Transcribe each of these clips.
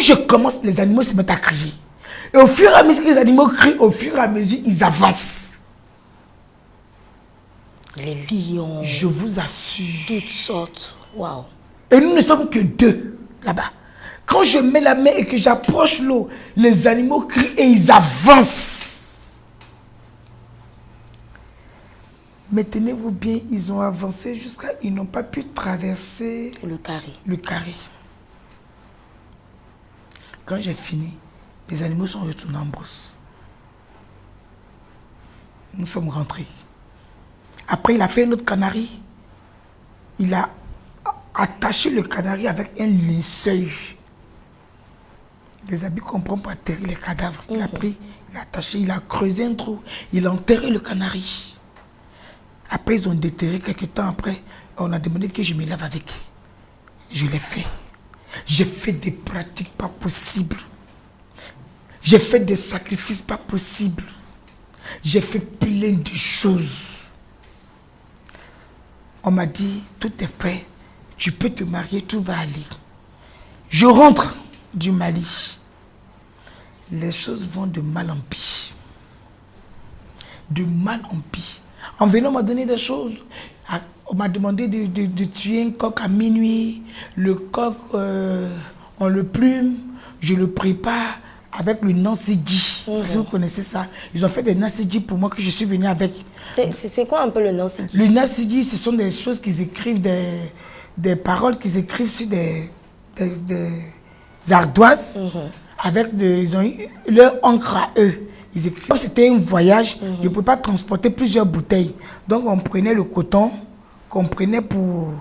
je commence, les animaux se mettent à crier. Et au fur et à mesure que les animaux crient, au fur et à mesure, ils avancent. Les lions. Je vous assure. Toutes sortes. Waouh. Et nous ne sommes que 2 là-bas. Quand je mets la main et que j'approche l'eau, les animaux crient et ils avancent. Mais tenez-vous bien, ils ont avancé jusqu'à... Ils n'ont pas pu traverser... Le carré. Le carré. Quand j'ai fini, les animaux sont retournés en brousse. Nous sommes rentrés. Après, il a fait un autre canari. Il a attaché le canari avec un linceul. Les habits qu'on prend pour atterrir les cadavres. Il a pris, il a attaché, il a creusé un trou. Il a enterré le canari. Après, ils ont déterré quelques temps après. On a demandé que je me lave avec. Je l'ai fait. J'ai fait des pratiques pas possibles. J'ai fait des sacrifices pas possibles. J'ai fait plein de choses. On m'a dit, tout est fait. Tu peux te marier, tout va aller. Je rentre du Mali. Les choses vont de mal en pis. De mal en pis. En venant, on m'a donné des choses. On m'a demandé de tuer un coq à minuit. Le coq, on le plume. Je le prépare avec le Nansidi. Si vous connaissez ça. Ils ont fait des Nansidi pour moi que je suis venu avec. C'est quoi un peu le Nansidi? Le Nansidi, ce sont des choses qu'ils écrivent, des paroles qu'ils écrivent sur des ardoises. Avec ils ont eu leur encre à eux. Ils écrivent. C'était un voyage, je ne pouvais pas transporter plusieurs bouteilles. Donc on prenait le coton qu'on prenait pour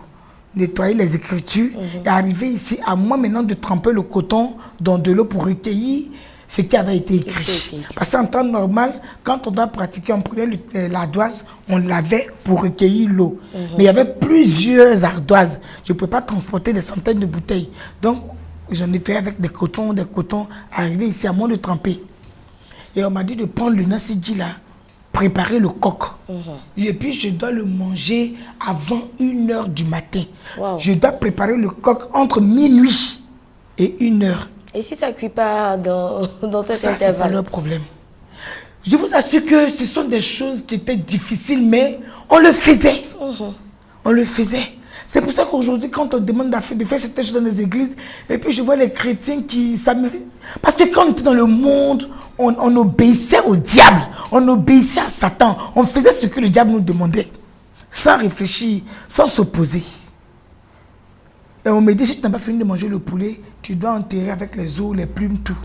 nettoyer les écritures. Et arrivé ici, à moi maintenant de tremper le coton dans de l'eau pour recueillir ce qui avait été écrit. Parce qu'en temps normal, quand on doit pratiquer, on prenait l'ardoise, on lavait pour recueillir l'eau. Mais il y avait plusieurs ardoises. Je ne pouvais pas transporter des centaines de bouteilles. Donc, ils ont nettoyé avec des cotons, arrivé ici à moi de tremper. Et on m'a dit de prendre le Nansidi là, préparer le coq. Et puis je dois le manger avant 1h du matin. Je dois préparer le coq entre minuit et 1h. Et si ça ne cuit pas dans cet ça, intervalle? c'est pas leur problème. Je vous assure que ce sont des choses qui étaient difficiles, mais on le faisait. On le faisait. C'est pour ça qu'aujourd'hui, quand on demande de faire cette chose dans les églises, et puis je vois les chrétiens qui... Parce que quand on était dans le monde, on obéissait au diable, on obéissait à Satan, on faisait ce que le diable nous demandait, sans réfléchir, sans s'opposer. Et on me dit, si tu n'as pas fini de manger le poulet, tu dois enterrer avec les os, les plumes, tout.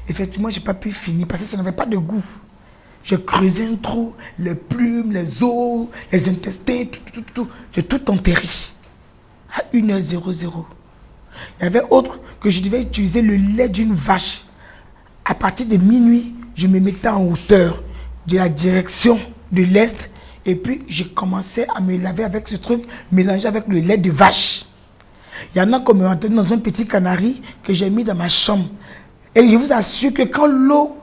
Effectivement, je n'ai pas pu finir parce que ça n'avait pas de goût. J'ai creusé un trou, les plumes, les os, les intestins, tout. J'ai tout enterré. À 1h00. Il y avait autre que je devais utiliser le lait d'une vache. À partir de minuit, je me mettais en hauteur de la direction de l'Est. Et puis, j'ai commencé à me laver avec ce truc, mélangé avec le lait de vache. Il y en a comme entendu dans un petit canari que j'ai mis dans ma chambre. Et je vous assure que quand l'eau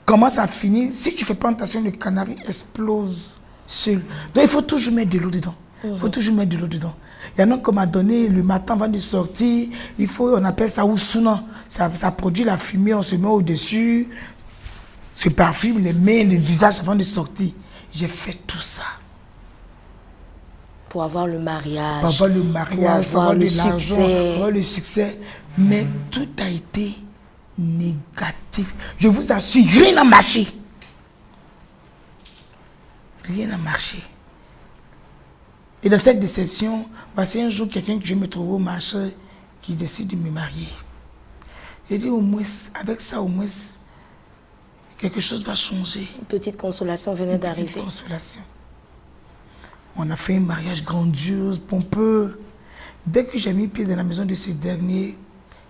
commence à finir, si tu ne fais pas attention, le canari explose seul. Donc, il faut toujours mettre de l'eau dedans. Il faut toujours mettre de l'eau dedans. Il y en a qu'on m'a donné le matin avant de sortir. On appelle ça ousouna. Ça produit la fumée, on se met au-dessus. Se parfume les mains, le visage avant de sortir. J'ai fait tout ça. Pour avoir le mariage. Pour avoir le mariage, pour avoir de le l'argent, succès. pour avoir le succès. Mais tout a été négatif. Je vous assure, rien n'a marché. Rien n'a marché. Et dans cette déception, c'est un jour quelqu'un que je me trouve au marché qui décide de me marier. J'ai dit au moins, avec ça au moins, quelque chose va changer. Une petite consolation venait d'arriver. Une petite consolation. On a fait un mariage grandiose, pompeux. Dès que j'ai mis pied dans la maison de ce dernier,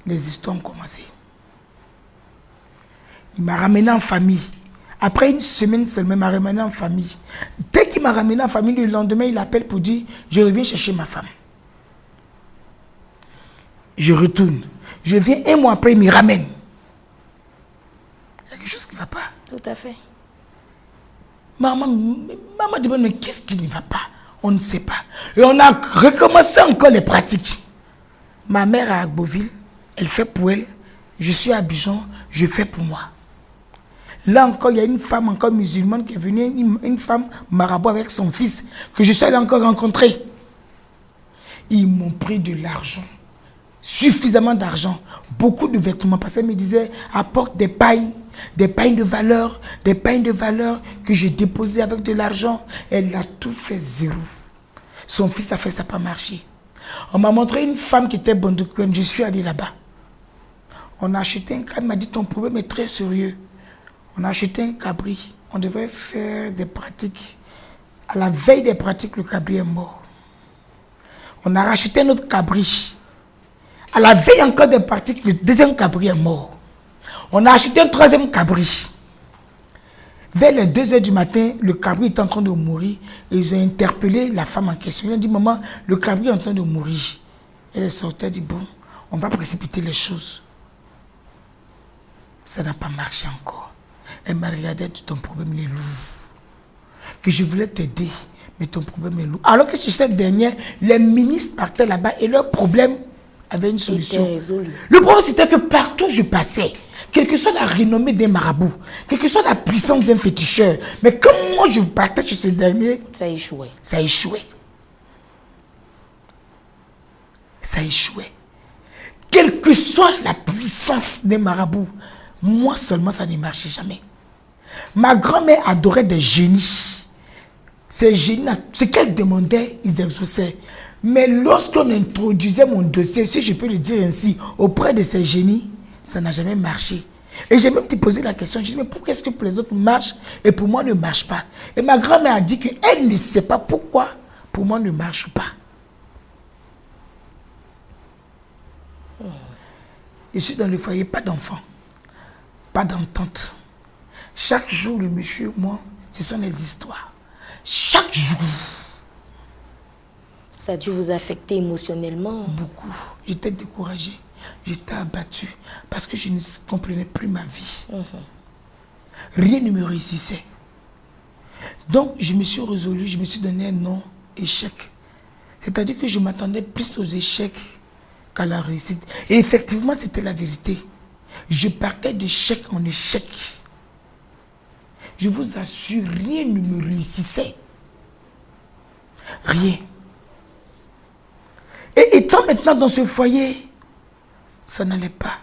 les histoires ont commencé. Il m'a ramené en famille. Après une semaine seulement, il m'a ramené en famille. Dès qu'il m'a ramené en famille, le lendemain, il appelle pour dire « Je reviens chercher ma femme ». Je retourne. Je viens un mois après, il me ramène. Il y a quelque chose qui ne va pas. Tout à fait. Maman demande « Mais qu'est-ce qui ne va pas ?» On ne sait pas. Et on a recommencé encore les pratiques. Ma mère à Agboville, elle fait pour elle. Je suis à Abidjan, je fais pour moi. Là encore, il y a une femme encore musulmane qui est venue, une femme marabout avec son fils, que je suis allé encore rencontrer. Ils m'ont pris de l'argent, suffisamment d'argent, beaucoup de vêtements, parce qu'elle me disait, apporte des pailles de valeur, que j'ai déposées avec de l'argent. Elle a tout fait zéro. Son fils a fait, ça n'a pas marché. On m'a montré une femme qui était bonne de Kouenne, je suis allé là-bas. On a acheté un cabri, il m'a dit, ton problème est très sérieux. On a acheté un cabri, on devait faire des pratiques. À la veille des pratiques, le cabri est mort. On a racheté un autre cabri. À la veille encore des pratiques, le deuxième cabri est mort. On a acheté un troisième cabri. Vers les 2 heures du matin, le cabri est en train de mourir. Et ils ont interpellé la femme en question. Ils ont dit, maman, le cabri est en train de mourir. Elle est sortie, elle a dit, bon, on va précipiter les choses. Ça n'a pas marché encore. Elle m'a regardé, dit, ton problème est lourd. Que je voulais t'aider, mais ton problème est lourd. Alors que sur cette dernière, les ministres partaient là-bas et leur problème avait une solution. Le problème, c'était que partout où je passais, quelle que soit la renommée des marabouts, quelle que soit la puissance d'un féticheur, mais comme moi je partais chez ce dernier, ça échouait. Ça échouait. Ça échouait. Quelle que soit la puissance des marabouts, moi seulement ça ne marchait jamais. Ma grand-mère adorait des génies. Ces génies, ce qu'elle demandait, ils exauçaient. Mais lorsqu'on introduisait mon dossier, si je peux le dire ainsi, auprès de ces génies, ça n'a jamais marché. Et j'ai même posé la question, je dis, mais pourquoi est-ce que pour les autres marche et pour moi ne marche pas? Et ma grand-mère a dit qu'elle ne sait pas pourquoi pour moi ne marche pas. Je suis dans le foyer, pas d'enfant, pas d'entente. Chaque jour, le monsieur, moi, ce sont les histoires. Chaque jour. Ça a dû vous affecter émotionnellement? Beaucoup. J'étais découragée. J'étais abattue. Parce que je ne comprenais plus ma vie. Rien ne me réussissait. Donc, je me suis résolue, je me suis donné un nom, échec. C'est-à-dire que je m'attendais plus aux échecs qu'à la réussite. Et effectivement, c'était la vérité. Je partais d'échec en échec. Je vous assure, rien ne me réussissait. Rien. Et étant maintenant dans ce foyer, ça n'allait pas.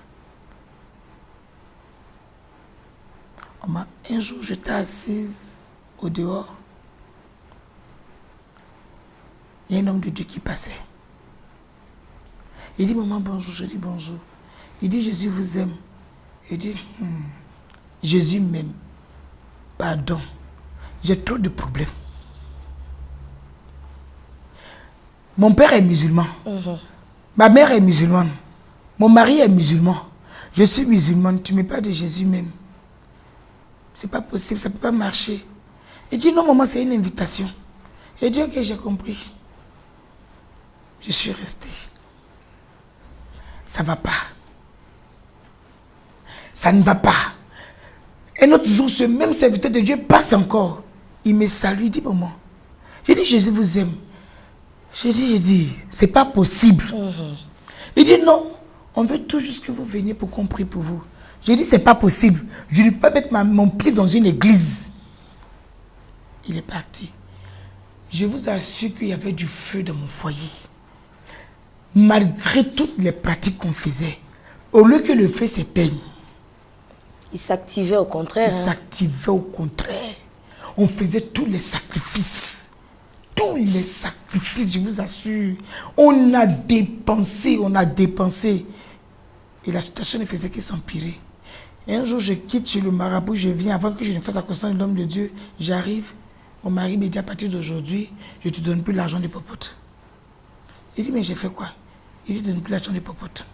Un jour, j'étais assise au dehors. Il y a un homme de Dieu qui passait. Il dit, maman, bonjour. Je dis, bonjour. Il dit, Jésus vous aime. Il dit, Jésus m'aime. Pardon, j'ai trop de problèmes. Mon père est musulman. Ma mère est musulmane. Mon mari est musulman. Je suis musulmane. Tu ne me parles de Jésus même. C'est pas possible, ça ne peut pas marcher. Il dit, non, maman, c'est une invitation. Il dit, ok, j'ai compris. Je suis restée. Ça ne va pas. Ça ne va pas. Un autre jour, ce même serviteur de Dieu passe encore. Il me salue, il dit, maman. J'ai dit, Jésus vous aime. J'ai dit, c'est pas possible. Il dit, non, on veut tout juste que vous veniez pour qu'on prie pour vous. J'ai dit, c'est pas possible. Je ne peux pas mettre mon pied dans une église. Il est parti. Je vous assure qu'il y avait du feu dans mon foyer. Malgré toutes les pratiques qu'on faisait, au lieu que le feu s'éteigne, il s'activait au contraire. Il s'activait au contraire. On faisait tous les sacrifices. Tous les sacrifices, je vous assure. On a dépensé. Et la situation ne faisait que s'empirer. Et un jour, je quitte chez le marabout, je viens, avant que je ne fasse la connaissance de l'homme de Dieu, j'arrive. Mon mari me dit, à partir d'aujourd'hui, je ne te donne plus l'argent des popotes. Il dit, mais j'ai fait quoi? Il dit, donne plus l'argent des popotes.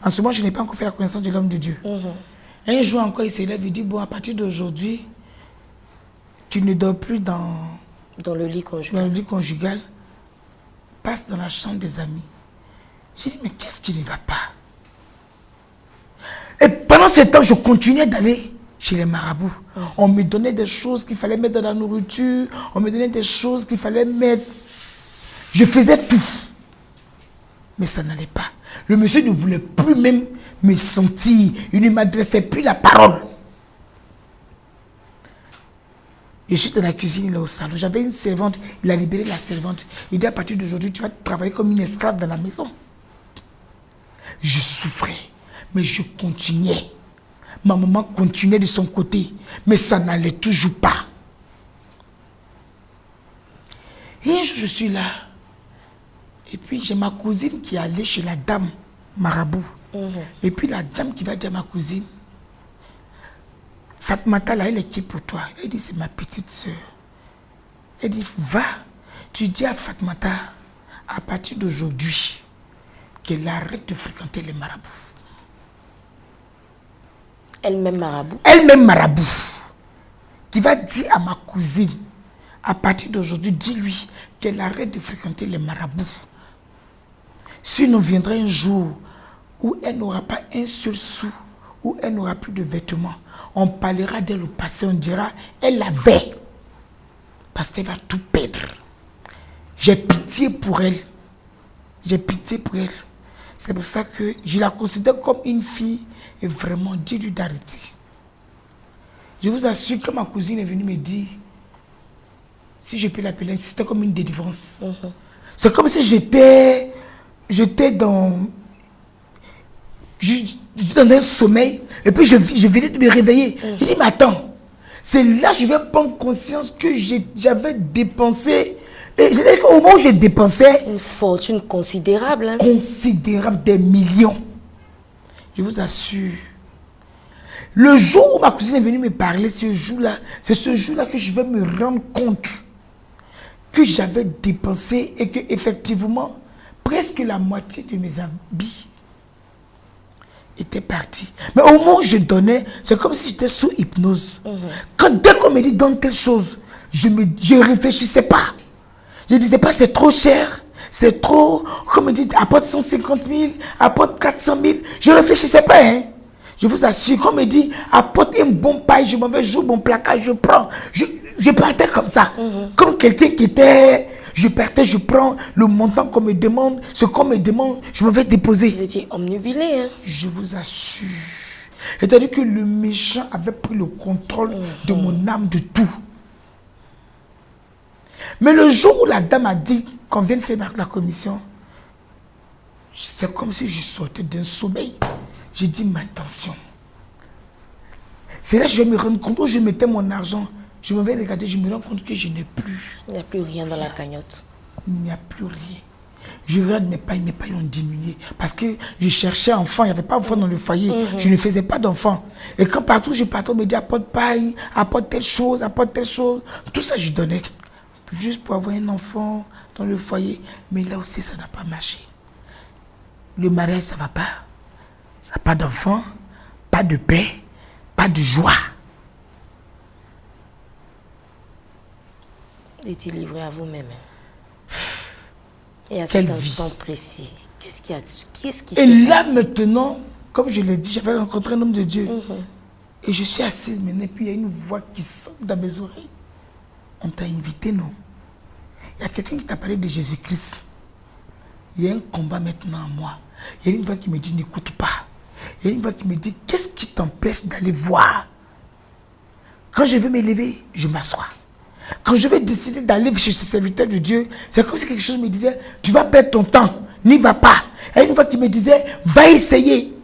En ce moment, je n'ai pas encore fait la connaissance de l'homme de Dieu. Un jour encore, il s'élève, il dit, bon, à partir d'aujourd'hui, tu ne dors plus dans le lit conjugal. Passe dans la chambre des amis. J'ai dit, mais qu'est-ce qui ne va pas? Et pendant ce temps, je continuais d'aller chez les marabouts. On me donnait des choses qu'il fallait mettre dans la nourriture. On me donnait des choses qu'il fallait mettre. Je faisais tout. Mais ça n'allait pas. Le monsieur ne voulait plus même me sentir. Il ne m'adressait plus la parole. Je suis dans la cuisine, il est au salon. J'avais une servante, il a libéré la servante. Il dit à partir d'aujourd'hui, tu vas travailler comme une esclave dans la maison. Je souffrais, mais je continuais. Ma maman continuait de son côté, mais ça n'allait toujours pas. Et un jour, je suis là. Et puis, j'ai ma cousine qui est allée chez la dame marabout. Et puis, la dame qui va dire à ma cousine, Fatmata, là, elle est qui pour toi? Elle dit, c'est ma petite soeur. Elle dit, va, tu dis à Fatmata, à partir d'aujourd'hui, qu'elle arrête de fréquenter les marabouts. Elle-même marabout. Elle-même marabout. Qui va dire à ma cousine, à partir d'aujourd'hui, dis-lui qu'elle arrête de fréquenter les marabouts. Sinon viendra un jour où elle n'aura pas un seul sou, où elle n'aura plus de vêtements. On parlera d'elle au passé, on dira, elle l'avait. Parce qu'elle va tout perdre. J'ai pitié pour elle. J'ai pitié pour elle. C'est pour ça que je la considère comme une fille et vraiment, dis-lui d'arrêter. Je vous assure que ma cousine est venue me dire, si je peux l'appeler, c'était comme une délivrance. C'est comme si j'étais dans un sommeil et puis je venais de me réveiller. Je dis, mais attends, c'est là que je vais prendre conscience que j'avais dépensé. C'est-à-dire qu'au moment où j'ai dépensé... Une fortune considérable. Hein? Considérable, des millions. Je vous assure. Le jour où ma cousine est venue me parler, c'est ce jour-là que je vais me rendre compte que j'avais dépensé et que effectivement presque la moitié de mes habits étaient partis. Mais au moment où je donnais, c'est comme si j'étais sous hypnose. Dès qu'on me dit donne telle chose, je ne réfléchissais pas. Je ne disais pas c'est trop cher, c'est trop, comme on dit, apporte 150 000, apporte 400 000. Je ne réfléchissais pas. Hein. Je vous assure, comme on me dit, apporte un bon paille, je m'en vais jouer mon placard, je prends. Je partais comme ça. Comme quelqu'un qui était... Je partais, je prends le montant qu'on me demande, ce qu'on me demande, je m'en vais déposer. Vous étiez omnubilé. Hein? Je vous assure. C'est-à-dire que le méchant avait pris le contrôle de mon âme, de tout. Mais le jour où la dame a dit qu'on vienne faire la commission, c'est comme si je sortais d'un sommeil. J'ai dit, mais attention. C'est là que je vais me rendre compte où je mettais mon argent. Je me vais regarder, je me rends compte que je n'ai plus. Il n'y a plus rien dans la cagnotte. Il n'y a plus rien. Je regarde mes pailles ont diminué. Parce que je cherchais enfant, il n'y avait pas d'enfant dans le foyer. Je ne faisais pas d'enfant. Et quand partout je partais, on me dit apporte paille, apporte telle chose, apporte telle chose. Tout ça, je donnais. Juste pour avoir un enfant dans le foyer. Mais là aussi, ça n'a pas marché. Le mariage, ça ne va pas. Pas d'enfant, pas de paix, pas de joie. Est-il livré à vous-même? Et à Quelle cet vie. instant précis, qu'est-ce qui Et s'est là, passé? maintenant, comme je l'ai dit, j'avais rencontré un homme de Dieu. Et je suis assise maintenant, puis il y a une voix qui sort dans mes oreilles. On t'a invité, non? Il y a quelqu'un qui t'a parlé de Jésus-Christ. Il y a un combat maintenant en moi. Il y a une voix qui me dit, n'écoute pas. Il y a une voix qui me dit, qu'est-ce qui t'empêche d'aller voir? Quand je veux m'élever, je m'assois. Quand je vais décider d'aller chez ce serviteur de Dieu, c'est comme si quelque chose me disait, tu vas perdre ton temps, n'y va pas. Il y a une voix qui me disait, va essayer.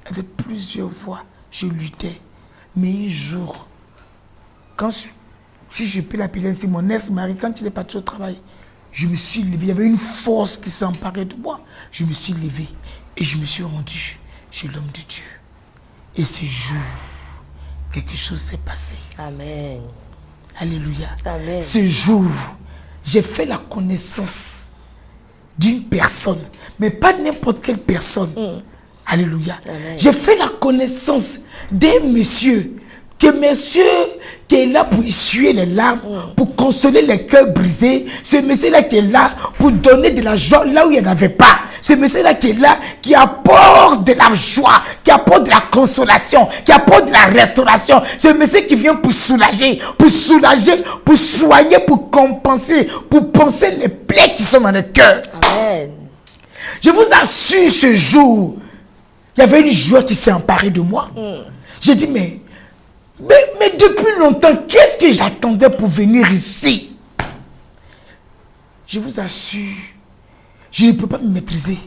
Avec plusieurs voix, je luttais. Mais un jour, si je peux l'appeler ainsi, mon ex-mari, quand il est parti au travail, je me suis levé. Il y avait une force qui s'emparait de moi. Je me suis levé et je me suis rendu chez l'homme de Dieu. Et ce jour, quelque chose s'est passé. Amen. Alléluia. Amen. Ce jour, j'ai fait la connaissance d'une personne, mais pas n'importe quelle personne. Alléluia. Amen. J'ai fait la connaissance d'un monsieur qui est là pour essuyer les larmes, pour consoler les cœurs brisés. Ce monsieur-là qui est là pour donner de la joie là où il n'y en avait pas. Ce monsieur-là qui est là, qui apporte de la joie, qui apporte de la consolation, qui apporte de la restauration. Ce monsieur qui vient pour soulager, pour soigner, pour compenser, pour penser les plaies qui sont dans le cœur. Amen. Je vous assure, ce jour, il y avait une joie qui s'est emparée de moi. J'ai dit, mais depuis longtemps, qu'est-ce que j'attendais pour venir ici? Je vous assure, je ne peux pas me maîtriser.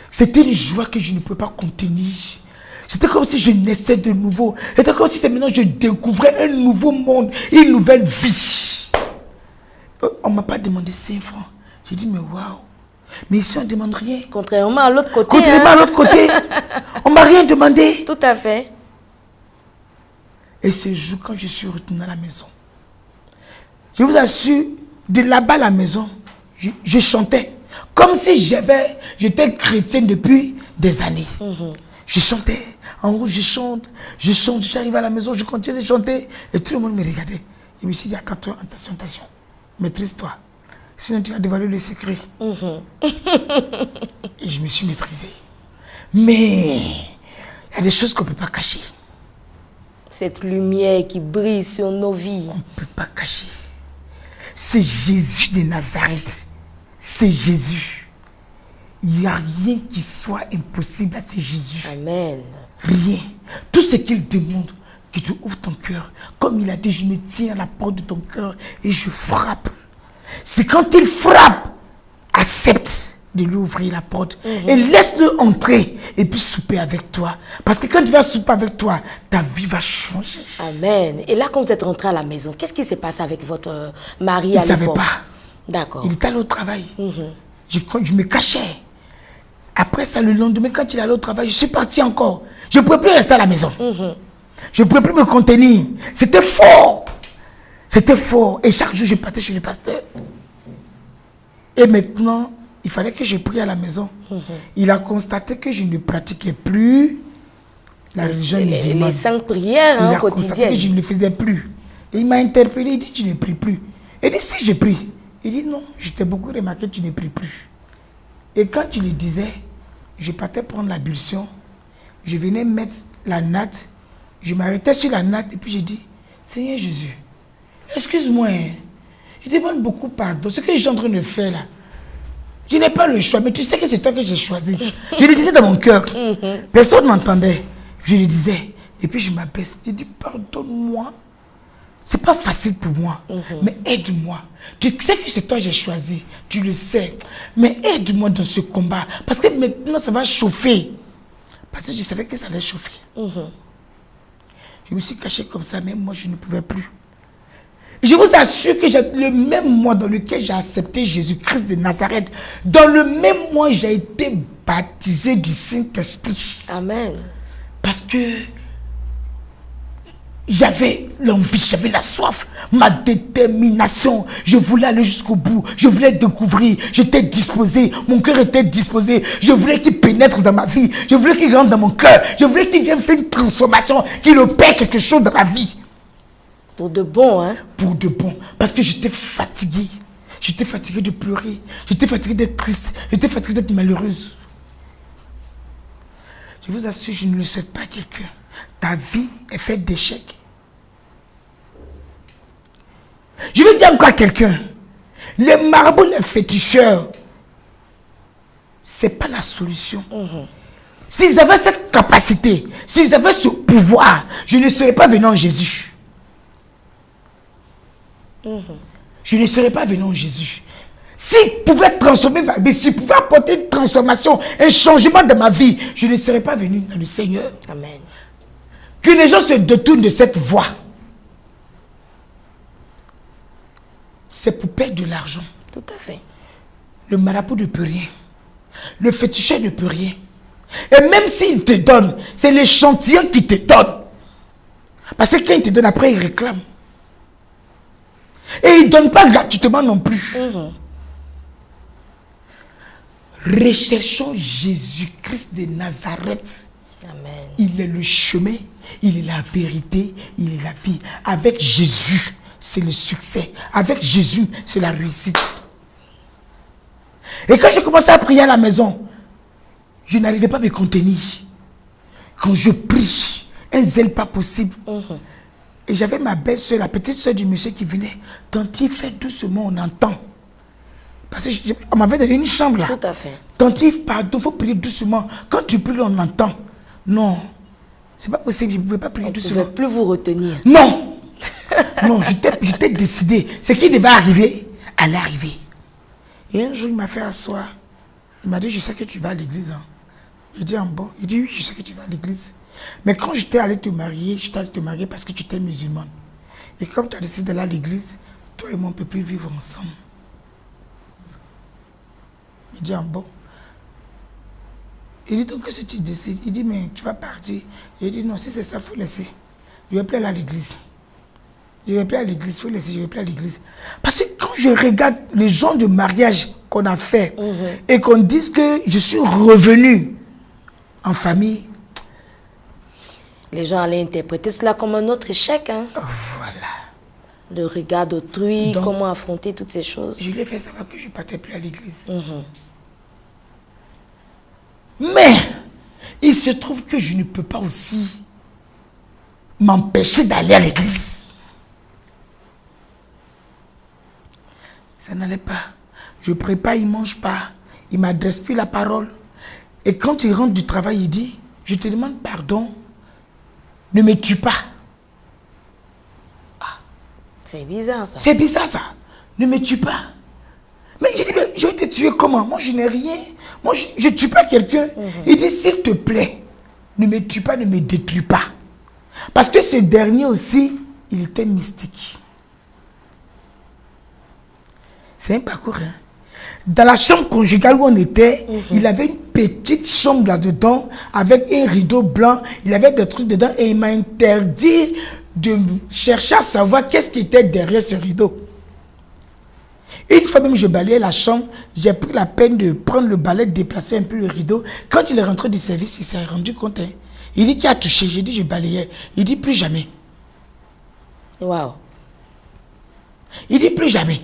C'était une joie que je ne peux pas contenir. C'était comme si je naissais de nouveau. C'était comme si maintenant je découvrais un nouveau monde, une nouvelle vie. On ne m'a pas demandé 5 francs. J'ai dit, mais waouh. Mais ici, on ne demande rien. Contrairement à l'autre côté. Contrairement à l'autre côté, on ne m'a rien demandé. Tout à fait. Et ce jour, quand je suis retourné à la maison, je vous assure, de là-bas à la maison, je chantais. Comme si j'étais chrétienne depuis des années. Je chantais. En gros, je chante. Je suis arrivé à la maison, je continue de chanter. Et tout le monde me regardait. Je me suis dit, attends-toi, attention. Maîtrise-toi. Sinon, tu vas dévoiler le secret. Et je me suis maîtrisé. Mais il y a des choses qu'on ne peut pas cacher. Cette lumière qui brille sur nos vies. On ne peut pas cacher. C'est Jésus de Nazareth. C'est Jésus. Il n'y a rien qui soit impossible à ce Jésus. Amen. Rien. Tout ce qu'il demande, que tu ouvres ton cœur. Comme il a dit, je me tiens à la porte de ton cœur et je frappe. C'est quand il frappe, accepte de lui ouvrir la porte et laisse-le entrer et puis souper avec toi. Parce que quand tu vas souper avec toi, ta vie va changer. Amen. Et là, quand vous êtes rentré à la maison, qu'est-ce qui s'est passé avec votre mari Il à ne savait l'époque? pas. D'accord. Il était allé au travail. Je me cachais. Après ça, le lendemain, quand il est allé au travail, je suis parti encore. Je ne pouvais plus rester à la maison. Je ne pouvais plus me contenir. C'était fort. C'était fort. Et chaque jour, je partais chez le pasteur. Et maintenant, il fallait que je prie à la maison. Il a constaté que je ne pratiquais plus la religion musulmane. Les 5 prières Il a quotidiennes. constaté que je ne le faisais plus. Et il m'a interpellé, il dit, tu ne pries plus. Il dit, si je prie. Il dit, non, je t'ai beaucoup remarqué, tu ne pries plus. Et quand tu le disais, je partais prendre l'ablution, je venais mettre la natte, je m'arrêtais sur la natte et puis j'ai dit, Seigneur Jésus, excuse-moi, je demande beaucoup pardon. Ce que je suis en train de faire là, je n'ai pas le choix, mais tu sais que c'est toi que j'ai choisi. Je le disais dans mon cœur. Personne ne m'entendait. Je le disais. Et puis je m'abaisse. Je dis, pardonne-moi. C'est pas facile pour moi, mais aide-moi. Tu sais que c'est toi que j'ai choisi. Tu le sais. Mais aide-moi dans ce combat. Parce que maintenant, ça va chauffer. Parce que je savais que ça allait chauffer. Je me suis caché comme ça, même moi, je ne pouvais plus. Je vous assure que le même mois dans lequel j'ai accepté Jésus-Christ de Nazareth, dans le même mois, j'ai été baptisé du Saint-Esprit. Amen. Parce que j'avais l'envie, j'avais la soif, ma détermination. Je voulais aller jusqu'au bout, je voulais découvrir, j'étais disposé, mon cœur était disposé. Je voulais qu'il pénètre dans ma vie, je voulais qu'il rentre dans mon cœur, je voulais qu'il vienne faire une transformation, qu'il opère quelque chose dans ma vie. Pour de bon, hein? Pour de bon. Parce que j'étais fatigué. J'étais fatigué de pleurer. J'étais fatigué d'être triste. J'étais fatigué d'être malheureuse. Je vous assure, je ne le souhaite pas à quelqu'un. Ta vie est faite d'échecs. Je veux dire encore à quelqu'un. Les marabouts, les féticheurs, ce n'est pas la solution. S'ils avaient cette capacité, s'ils avaient ce pouvoir, je ne serais pas venu en Jésus. Je ne serais pas venu en Jésus. S'il pouvait transformer ma vie, s'il pouvait apporter une transformation, un changement de ma vie, je ne serais pas venu dans le Seigneur. Amen. Que les gens se détournent de cette voie. C'est pour perdre de l'argent. Tout à fait. Le marabout ne peut rien. Le féticheur ne peut rien. Et même s'il te donne, c'est l'échantillon qui te donne. Parce que quand il te donne, après il réclame. Et il ne donne pas gratuitement non plus. Recherchons Jésus-Christ de Nazareth. Amen. Il est le chemin, il est la vérité, il est la vie. Avec Jésus, c'est le succès. Avec Jésus, c'est la réussite. Et quand je commençais à prier à la maison, je n'arrivais pas à me contenir. Quand je prie, un zèle pas possible. Et j'avais ma belle-soeur, la petite soeur du monsieur qui venait. Quand il fait doucement, on entend. Parce qu'on m'avait donné une chambre là. Tout à fait. Tante, pardon, il faut prier doucement. Quand tu pries, on entend. Non, c'est pas possible, je ne pouvais pas prier doucement. Je ne pouvais plus vous retenir. Non, non, j'étais décidé. Ce qui devait arriver, allait arriver. Et un jour, il m'a fait asseoir. Il m'a dit, je sais que tu vas à l'église. Hein. Je dis, bon. Il dit, oui, je sais que tu vas à l'église. Mais quand j'étais allé te marier, parce que tu étais musulmane. Et comme tu as décidé d'aller à l'église, toi et moi, on ne peut plus vivre ensemble. Il dit, bon. Il dit, donc, qu'est-ce que tu décides? Il dit, mais tu vas partir. Il dit, non, si c'est ça, il faut laisser. Je ne vais plus aller à l'église. Je ne vais plus à l'église, il faut laisser, je ne vais plus à l'église. Parce que quand je regarde les gens de mariage qu'on a fait et qu'on dise que je suis revenu en famille, les gens allaient interpréter cela comme un autre échec. Hein? Voilà. Le regard d'autrui, Donc, comment affronter toutes ces choses. Je lui ai fait savoir que je ne partais plus à l'église. Mais, il se trouve que je ne peux pas aussi m'empêcher d'aller à l'église. Ça n'allait pas. Je ne prie pas, il ne mange pas. Il ne m'adresse plus la parole. Et quand il rentre du travail, il dit, je te demande pardon, ne me tue pas. C'est bizarre ça. C'est bizarre ça. Ne me tue pas. Mais j'ai dit, mais je vais te tuer comment? Moi, je n'ai rien. Moi, je ne tue pas quelqu'un. Il dit, s'il te plaît, ne me tue pas, ne me détruis pas. Parce que ce dernier aussi, il était mystique. C'est un parcours. Hein? Dans la chambre conjugale où on était, il avait une petite chambre là-dedans avec un rideau blanc. Il avait des trucs dedans et il m'a interdit de chercher à savoir qu'est-ce qui était derrière ce rideau. Une fois même, je balayais la chambre. J'ai pris la peine de prendre le balai, de déplacer un peu le rideau. Quand il est rentré du service, il s'est rendu compte. Hein? Il dit qu'il a touché. J'ai dit je balayais. Il dit plus jamais. Waouh. Il dit plus jamais.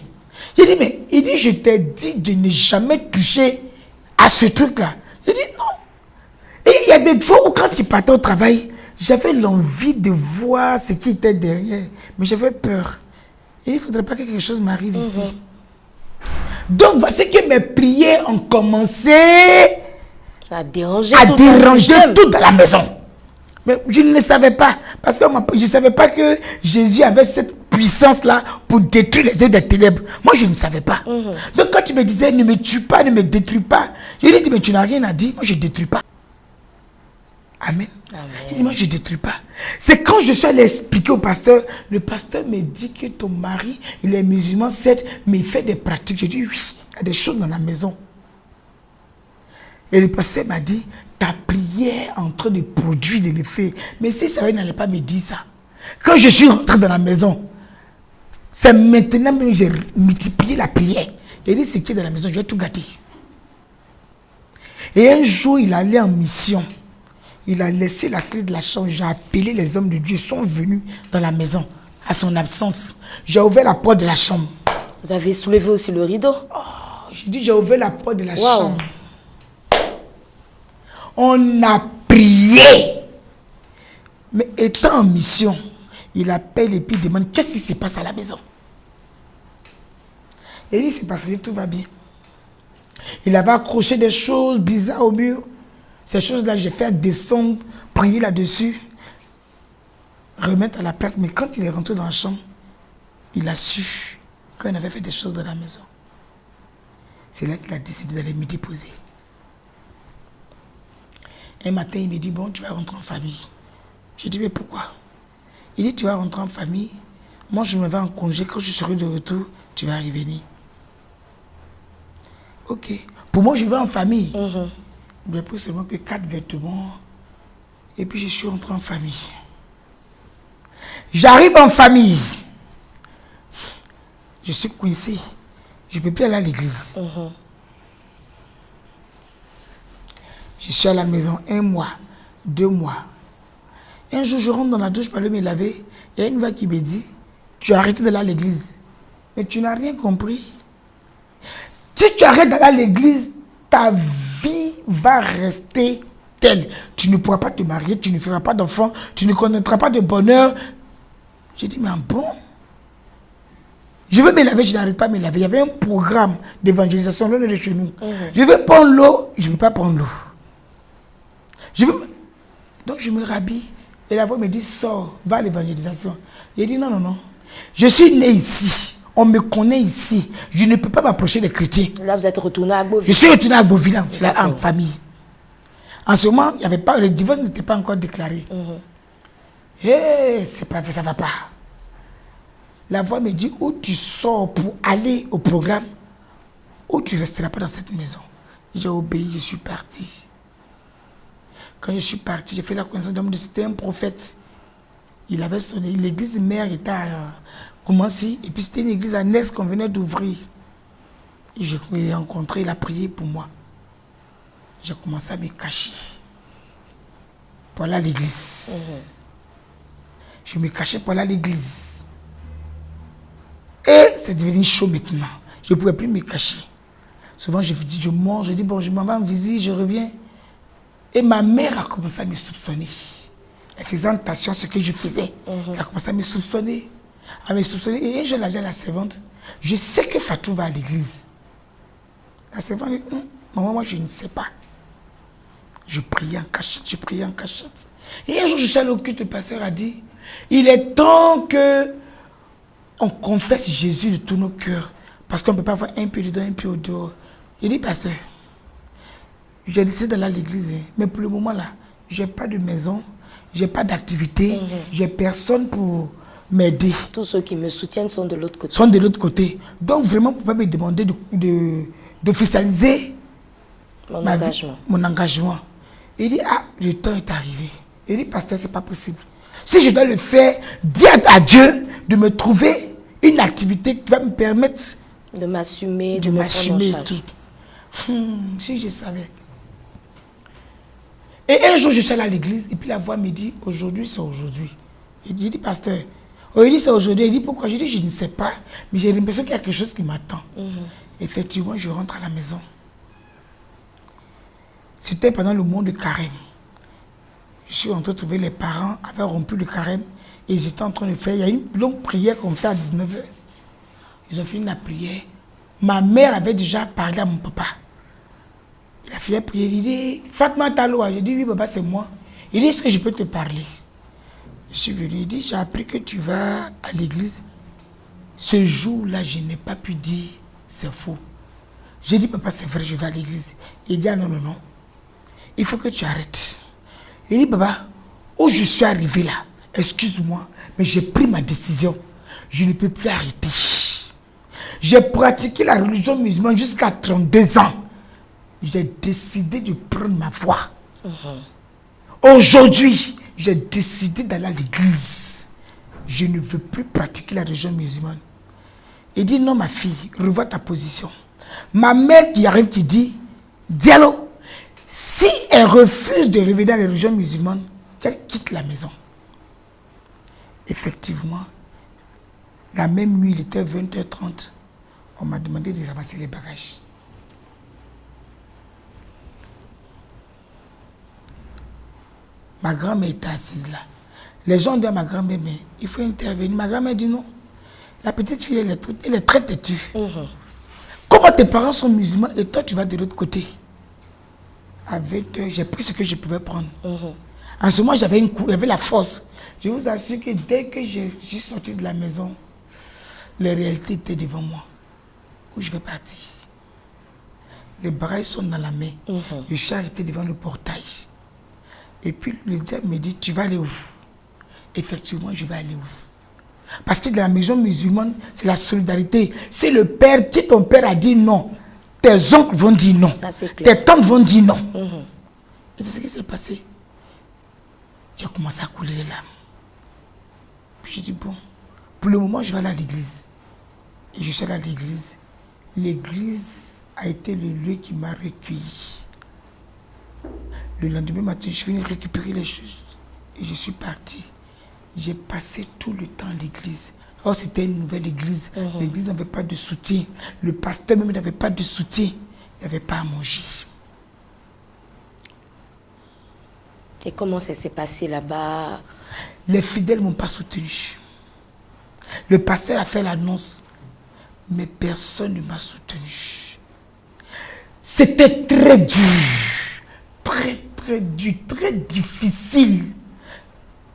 J'ai dit, mais il dit, je t'ai dit de ne jamais toucher à ce truc-là. J'ai dit non. Et il y a des fois où quand il partait au travail, j'avais l'envie de voir ce qui était derrière. Mais j'avais peur. Il ne faudrait pas que quelque chose m'arrive ici. Donc voici que mes prières ont commencé à déranger tout dans la maison. Mais je ne le savais pas. Parce que je ne savais pas que Jésus avait cette puissance-là pour détruire les œuvres des ténèbres. Moi, je ne savais pas. Donc, quand tu me disais, ne me tue pas, ne me détruis pas, je lui ai dit, mais tu n'as rien à dire. Moi, je ne détruis pas. Amen. Il dit, moi, je ne détruis pas. C'est quand je suis allé expliquer au pasteur, le pasteur me dit que ton mari, il est musulman, certes, mais il fait des pratiques. Je dis, oui, il y a des choses dans la maison. Et le pasteur m'a dit, ta prière en train de produire de l'effet. Mais si ça il n'allait pas me dire ça. Quand je suis rentré dans la maison, c'est maintenant que j'ai multiplié la prière. Il dit, ce qui est dans la maison, je vais tout gâter. Et un jour, il allait en mission. Il a laissé la clé de la chambre. J'ai appelé les hommes de Dieu. Ils sont venus dans la maison, à son absence. J'ai ouvert la porte de la chambre. Vous avez soulevé aussi le rideau? J'ai dit, j'ai ouvert la porte de la chambre. On a prié. Mais étant en mission, il appelle et puis il demande qu'est-ce qui se passe à la maison. Et il s'est passé, tout va bien. Il avait accroché des choses bizarres au mur. Ces choses-là, j'ai fait descendre, prier là-dessus, remettre à la place. Mais quand il est rentré dans la chambre, il a su qu'on avait fait des choses dans la maison. C'est là qu'il a décidé d'aller me déposer. Un matin, il me dit, bon, tu vas rentrer en famille. Je dis, mais pourquoi? Il dit, tu vas rentrer en famille. Moi, je me vais en congé. Quand je serai de retour, tu vas revenir. Ok. Pour moi, je vais en famille. J'ai pris seulement que 4 vêtements. Et puis, je suis rentré en famille. J'arrive en famille. Je suis coincé. Je ne peux plus aller à l'église. Je suis à la maison 1 mois, 2 mois. Un jour, je rentre dans la douche pour aller me laver. Il y a une voix qui me dit, tu as arrêté d'aller à l'église. Mais tu n'as rien compris. Si tu arrêtes d'aller à l'église, ta vie va rester telle. Tu ne pourras pas te marier, tu ne feras pas d'enfants, tu ne connaîtras pas de bonheur. J'ai dit, mais bon, Je veux me laver, je n'arrive pas à me laver. Il y avait un programme d'évangélisation loin de chez nous. Je veux prendre l'eau, je ne peux pas prendre l'eau. Donc je me rhabille et la voix me dit, sors, va à l'évangélisation. J'ai dit, non, non, non. Je suis né ici. On me connaît ici. Je ne peux pas m'approcher des chrétiens. Là, vous êtes retourné à Beauville. Je suis retourné à Beauville, en famille. En ce moment, il y avait pas, le divorce n'était pas encore déclaré. C'est pas fait, ça ne va pas. La voix me dit, où tu sors pour aller au programme, ou tu ne resteras pas dans cette maison. J'ai obéi, je suis parti. Quand je suis parti, j'ai fait la connaissance d'un homme, c'était un prophète. Il avait sonné, l'église mère était à Koumassi, et puis c'était une église annexe qu'on venait d'ouvrir. Et je l'ai rencontré, il a prié pour moi. J'ai commencé à me cacher. Voilà l'église. Je me cachais pour aller à l'église. Et c'est devenu chaud maintenant. Je ne pouvais plus me cacher. Souvent, je dis, je mange, je dis, bon, je m'en vais en visite, je reviens. Et ma mère a commencé à me soupçonner. Elle faisait attention à ce que je faisais. Elle a commencé à me soupçonner. Et un jour, elle a dit à la servante, je sais que Fatou va à l'église. La servante dit, maman, moi, je ne sais pas. Je priais en cachette, Et un jour, je suis allé au culte, le pasteur a dit, il est temps que on confesse Jésus de tous nos cœurs. Parce qu'on ne peut pas avoir un pied dedans, un pied au dehors. J'ai dit, pasteur, j'ai décidé d'aller à l'église, mais pour le moment là, je n'ai pas de maison, je n'ai pas d'activité, j'ai personne pour m'aider. Tous ceux qui me soutiennent sont de l'autre côté. Donc vraiment, vous pouvez me demander d'officialiser mon engagement. Il dit, le temps est arrivé. Il dit, pasteur, c'est pas possible. Si je dois le faire, dis à Dieu de me trouver une activité qui va me permettre de m'assumer, de m'assumer et tout. Si je savais. Et un jour, je suis allé à l'église et puis la voix me dit, aujourd'hui, c'est aujourd'hui. Il dit, pasteur, il dit, c'est aujourd'hui. Il dit, pourquoi? Je dis, je ne sais pas, mais j'ai l'impression qu'il y a quelque chose qui m'attend. Effectivement, je rentre à la maison. C'était pendant le mois de carême. Je suis rentré trouver les parents avaient rompu le carême et j'étais en train de faire, il y a une longue prière qu'on fait à 19h. Ils ont fini la prière. Ma mère avait déjà parlé à mon papa. Il a fini la prière, il dit, Fatma Taloa. Je dis, oui, papa, c'est moi. Il dit, est-ce que je peux te parler? Je suis venu, il dit, j'ai appris que tu vas à l'église. Ce jour-là, je n'ai pas pu dire, c'est faux. J'ai dit, papa, c'est vrai, je vais à l'église. Il dit, non, non, non. Il faut que tu arrêtes. Il dit, papa, où je suis arrivé là, excuse-moi, mais j'ai pris ma décision. Je ne peux plus arrêter. J'ai pratiqué la religion musulmane jusqu'à 32 ans. J'ai décidé de prendre ma voie. Aujourd'hui, j'ai décidé d'aller à l'église. Je ne veux plus pratiquer la religion musulmane. Il dit, non, ma fille, revois ta position. Ma mère qui arrive, qui dit, Diallo, si elle refuse de revenir à la religion musulmane, qu'elle quitte la maison. Effectivement, la même nuit, il était 20h30, on m'a demandé de ramasser les bagages. Ma grand-mère était assise là. Les gens disent à ma grand-mère, mais il faut intervenir. Ma grand-mère dit non. La petite fille, elle est très têtue. Comment tes parents sont musulmans et toi, tu vas de l'autre côté? À 20h, j'ai pris ce que je pouvais prendre. En ce moment, j'avais la force. Je vous assure que dès que je suis sorti de la maison, les réalités étaient devant moi. Où je vais partir? Les bagages sont dans la main. Je suis arrêté devant le portail. Et puis le diable me dit, tu vas aller où? Effectivement, je vais aller où? Parce que dans la maison musulmane, c'est la solidarité. Si ton père a dit non, tes oncles vont dire non. Tes tantes vont dire non. Et c'est ce qui s'est passé. J'ai commencé à couler les larmes. Puis j'ai dit, bon, pour le moment, je vais aller à l'église. Et je suis allé à l'église. L'église a été le lieu qui m'a recueilli. Le lendemain matin, je suis venu récupérer les choses. Et je suis parti. J'ai passé tout le temps à l'église. Oh, c'était une nouvelle église. L'église n'avait pas de soutien. Le pasteur même n'avait pas de soutien. Il n'y avait pas à manger. Et comment ça s'est passé là-bas? Les fidèles ne m'ont pas soutenu. Le pasteur a fait l'annonce. Mais personne ne m'a soutenu. C'était très dur. Très dur, très difficile.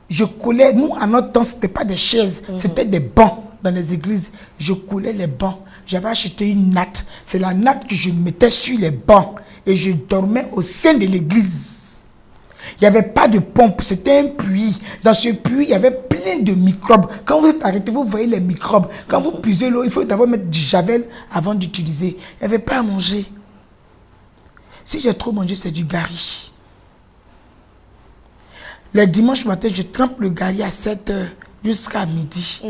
Je collais, nous à notre temps, ce n'était pas des chaises, c'était des bancs dans les églises. Je collais les bancs. J'avais acheté une natte. C'est la natte que je mettais sur les bancs. Et je dormais au sein de l'église. Il n'y avait pas de pompe, c'était un puits. Dans ce puits, il y avait plein de microbes. Quand vous êtes arrêté, vous voyez les microbes. Quand vous puisez l'eau, il faut d'abord mettre du javel avant d'utiliser. Il n'y avait pas à manger. Si j'ai trop mangé, c'est du gari. Le dimanche matin, je trempe le gari à 7 h jusqu'à midi.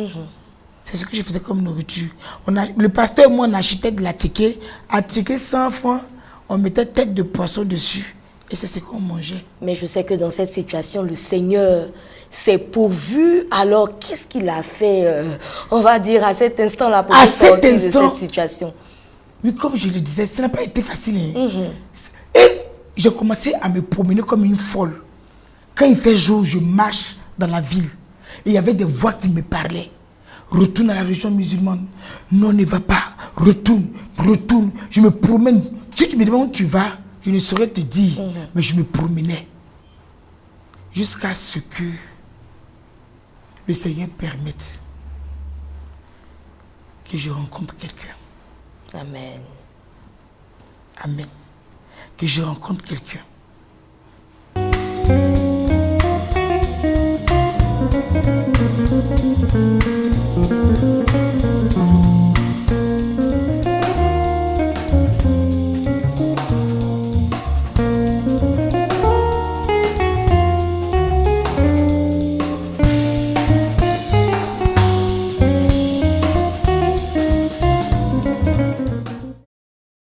C'est ce que je faisais comme nourriture. Le pasteur et moi, on achetait de la ticket. À ticket 100 francs, on mettait tête de poisson dessus. Et c'est ce qu'on mangeait. Mais je sais que dans cette situation, le Seigneur s'est pourvu. Alors, qu'est-ce qu'il a fait, on va dire, à cet instant-là pour sortir de cette situation? Oui, comme je le disais, ça n'a pas été facile. Hein. Et j'ai commencé à me promener comme une folle. Quand il fait jour, je marche dans la ville. Et il y avait des voix qui me parlaient. Retourne à la religion musulmane. Non, ne va pas. Retourne. Je me promène. Si tu me demandes où tu vas, je ne saurais te dire. Mais je me promenais. Jusqu'à ce que le Seigneur permette que je rencontre quelqu'un. Amen. Amen. Que je rencontre quelqu'un.